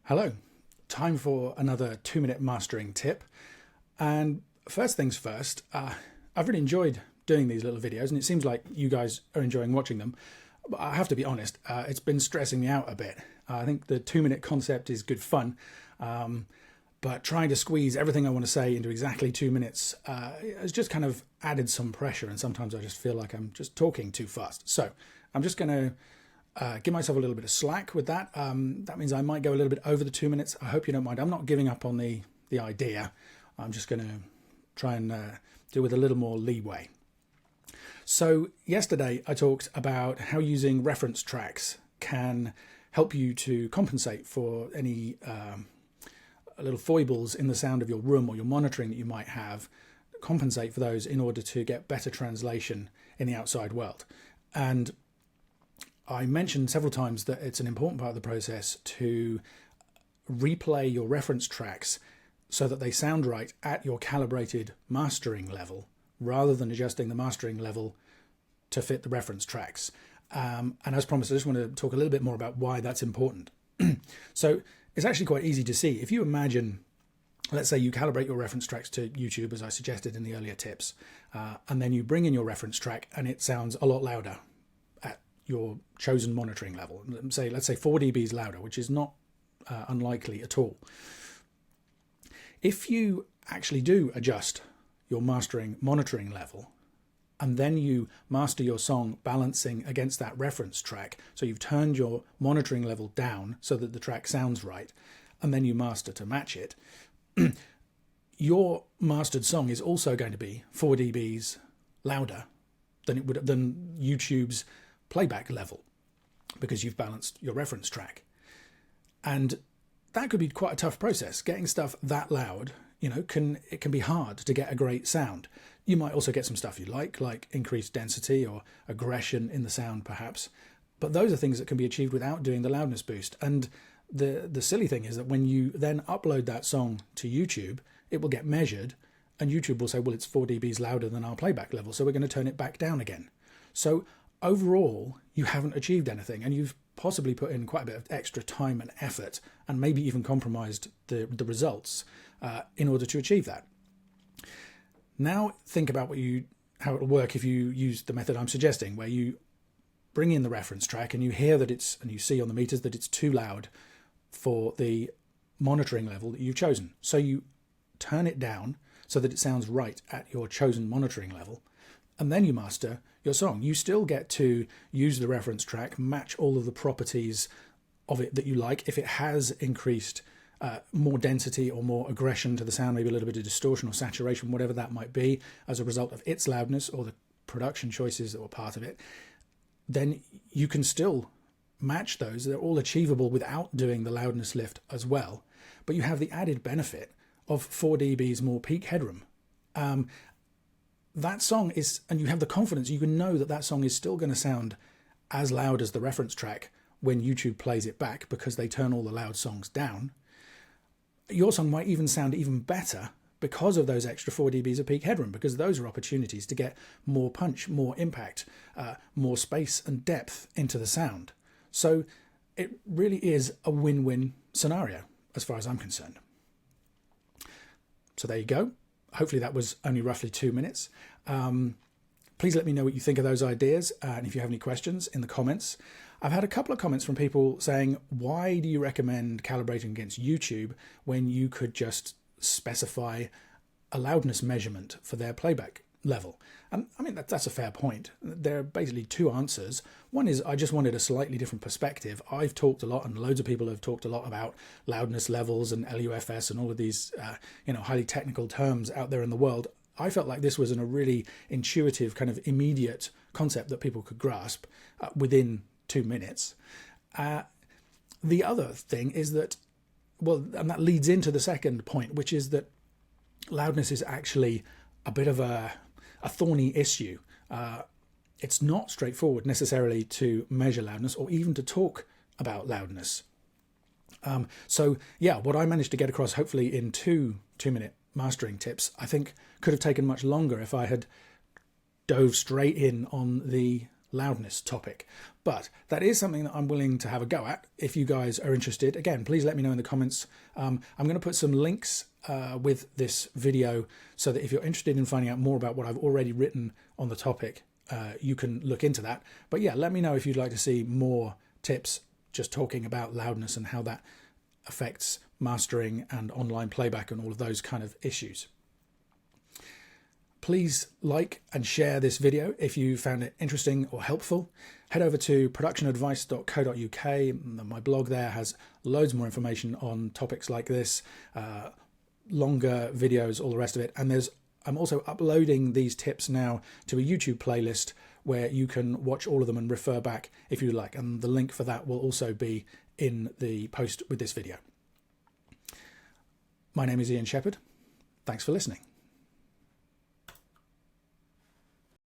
Hello, time for another 2-minute mastering tip. And first things first, I've really enjoyed doing these little videos and it seems like you guys are enjoying watching them. But I have to be honest, it's been stressing me out a bit. I think the 2-minute concept is good fun, but trying to squeeze everything I want to say into exactly 2 minutes has just kind of added some pressure, and sometimes I just feel like I'm just talking too fast. So I'm just going to give myself a little bit of slack with that. That means I might go a little bit over the 2 minutes. I hope you don't mind. I'm not giving up on the idea. I'm just going to try and do with a little more leeway. So yesterday I talked about how using reference tracks can help you to compensate for any little foibles in the sound of your room or your monitoring that you might have, compensate for those in order to get better translation in the outside world. And I mentioned several times that it's an important part of the process to replay your reference tracks so that they sound right at your calibrated mastering level, rather than adjusting the mastering level to fit the reference tracks. And as promised, I just want to talk a little bit more about why that's important. So it's actually quite easy to see. If you imagine, let's say you calibrate your reference tracks to YouTube, as I suggested in the earlier tips, and then you bring in your reference track and it sounds a lot louder at your chosen monitoring level. Let's say 4 dBs louder, which is not unlikely at all. If you actually do adjust your mastering monitoring level, and then you master your song balancing against that reference track, so you've turned your monitoring level down so that the track sounds right, and then you master to match it, your mastered song is also going to be 4 dBs louder than YouTube's playback level, because you've balanced your reference track. And that could be quite a tough process. Getting stuff that loud, it can be hard to get a great sound. You might also get some stuff you like increased density or aggression in the sound perhaps. But those are things that can be achieved without doing the loudness boost. And the silly thing is that when you then upload that song to YouTube, it will get measured and YouTube will say, well, it's 4 dBs louder than our playback level, so we're going to turn it back down again. So overall, you haven't achieved anything, and you've possibly put in quite a bit of extra time and effort, and maybe even compromised the results in order to achieve that. Now think about how it will work if you use the method I'm suggesting, where you bring in the reference track and you hear that and you see on the meters that it's too loud for the monitoring level that you've chosen. So you turn it down so that it sounds right at your chosen monitoring level, and then you master your song. You still get to use the reference track, match all of the properties of it that you like. If it has increased more density or more aggression to the sound, maybe a little bit of distortion or saturation, whatever that might be, as a result of its loudness or the production choices that were part of it, then you can still match those. They're all achievable without doing the loudness lift as well. But you have the added benefit of 4 dBs more peak headroom. That song is, and you have the confidence, you can know that that song is still going to sound as loud as the reference track when YouTube plays it back, because they turn all the loud songs down. Your song might even sound even better because of those extra 4 dBs of peak headroom, because those are opportunities to get more punch, more impact, more space and depth into the sound. So it really is a win-win scenario as far as I'm concerned. So there you go. Hopefully that was only roughly 2 minutes. Please let me know what you think of those ideas, and if you have any questions in the comments. I've had a couple of comments from people saying, why do you recommend calibrating against YouTube when you could just specify a loudness measurement for their playback level? I mean, that's a fair point. There are basically two answers. One is I just wanted a slightly different perspective. I've talked a lot, and loads of people have talked a lot about loudness levels and LUFS and all of these highly technical terms out there in the world. I felt like this was a really intuitive, kind of immediate concept that people could grasp within 2 minutes. The other thing is that, and that leads into the second point, which is that loudness is actually a bit of a thorny issue. It's not straightforward necessarily to measure loudness or even to talk about loudness. So yeah, what I managed to get across, hopefully in 2-minute mastering tips, I think could have taken much longer if I had dove straight in on the over-loudness topic. But that is something that I'm willing to have a go at. If you guys are interested, again, please let me know in the comments. I'm going to put some links with this video so that if you're interested in finding out more about what I've already written on the topic, you can look into that. But yeah, let me know if you'd like to see more tips just talking about loudness and how that affects mastering and online playback and all of those kind of issues. Please like and share this video if you found it interesting or helpful. Head over to productionadvice.co.uk. My blog there has loads more information on topics like this, longer videos, all the rest of it. And I'm also uploading these tips now to a YouTube playlist where you can watch all of them and refer back if you like. And the link for that will also be in the post with this video. My name is Ian Shepherd. Thanks for listening.